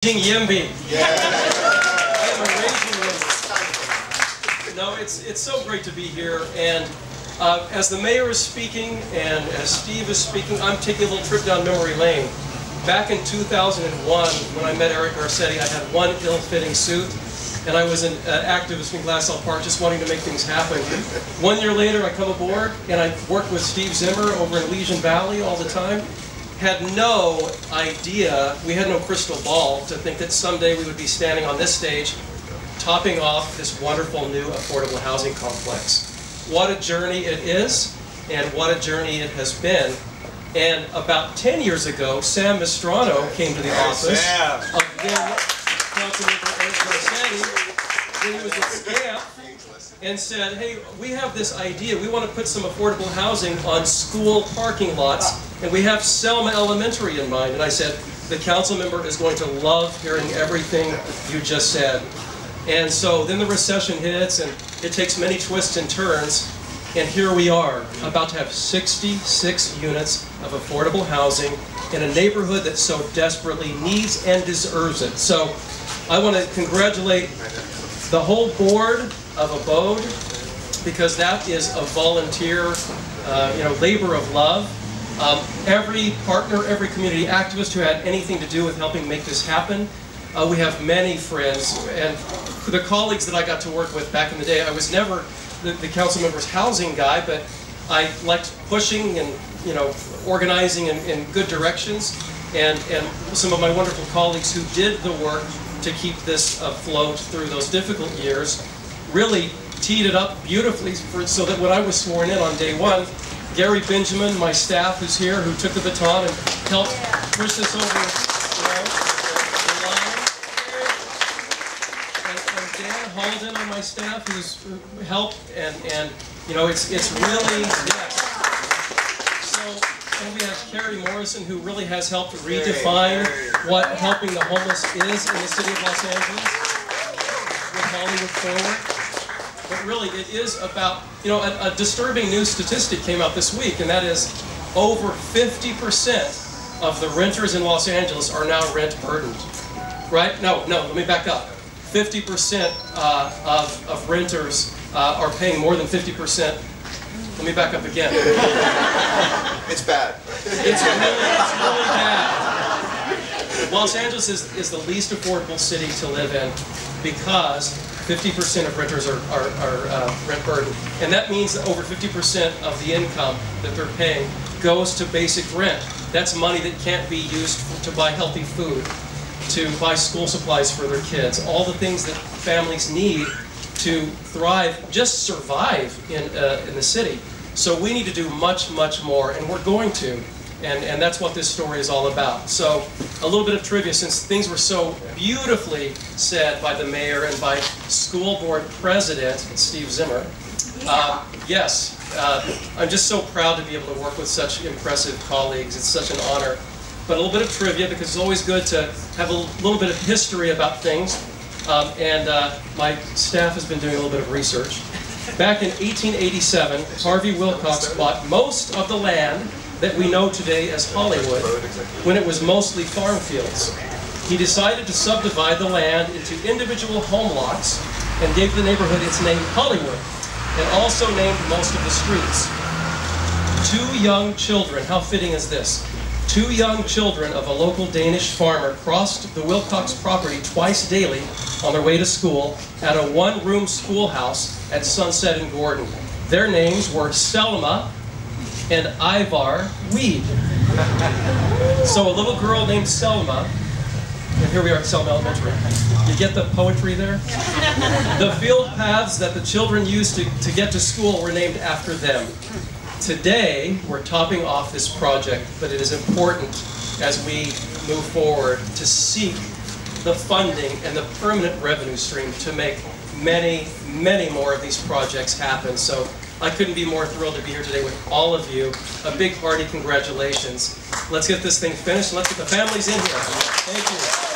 Yimby. Yeah. No, it's so great to be here, and as the mayor is speaking and as Steve is speaking, I'm taking a little trip down memory lane. Back in 2001, when I met Eric Garcetti, I had one ill-fitting suit, and I was an activist in Glassell Park just wanting to make things happen. 1 year later, I come aboard, and I work with Steve Zimmer over in Legion Valley all the time. Had no idea, we had no crystal ball to think that someday we would be standing on this stage topping off this wonderful new affordable housing complex. What a journey it is, and what a journey it has been. And about 10 years ago, Sam Mistrano came to the office of then Councilman Eric Garcetti when he was at SCAMP and said, hey, we have this idea, we want to put some affordable housing on school parking lots, and we have Selma Elementary in mind. And I said, the council member is going to love hearing everything you just said. And so then the recession hits, and it takes many twists and turns, and here we are, about to have 66 units of affordable housing in a neighborhood that so desperately needs and deserves it. So I want to congratulate the whole board of Abode, because that is a volunteer, labor of love. Every partner, every community activist who had anything to do with helping make this happen. We have many friends, and the colleagues that I got to work with back in the day. I was never the council member's housing guy, but I liked pushing and organizing in good directions. And some of my wonderful colleagues who did the work to keep this afloat through those difficult years really teed it up beautifully so that when I was sworn in on day one, Gary Benjamin, my staff who's here, who took the baton and helped push this over the line. And Dan Halden on my staff who's helped, and it's really, yes. So, and we have Carrie Morrison, who really has helped redefine what helping the homeless is in the city of Los Angeles with Hollywood Forward. But really, it is about, a disturbing new statistic came out this week, and that is over 50% of the renters in Los Angeles are now rent burdened. Right? No, let me back up. 50% of renters are paying more than 50%. Let me back up again. It's bad. It's really bad. Los Angeles is the least affordable city to live in because 50% of renters are rent burdened. And that means that over 50% of the income that they're paying goes to basic rent. That's money that can't be used to buy healthy food, to buy school supplies for their kids, all the things that families need to thrive, just survive in the city. So we need to do much, much more, and we're going to. And that's what this story is all about. So a little bit of trivia, since things were so beautifully said by the mayor and by school board president, Steve Zimmer. Yes, I'm just so proud to be able to work with such impressive colleagues. It's such an honor. But a little bit of trivia, because it's always good to have a little bit of history about things. My staff has been doing a little bit of research. Back in 1887, Harvey Wilcox bought most of the land that we know today as Hollywood, when it was mostly farm fields. He decided to subdivide the land into individual home lots and gave the neighborhood its name Hollywood, and also named most of the streets. 2 young children, how fitting is this? 2 young children of a local Danish farmer crossed the Wilcox property twice daily on their way to school at a 1-room schoolhouse at Sunset and Gordon. Their names were Selma and Ivar Weed. So a little girl named Selma, and here we are at Selma Elementary. You get the poetry there? The field paths that the children used to get to school were named after them. Today, we're topping off this project, but it is important as we move forward to seek the funding and the permanent revenue stream to make many, many more of these projects happen. So I couldn't be more thrilled to be here today with all of you. A big hearty congratulations. Let's get this thing finished, and let's get the families in here. Thank you.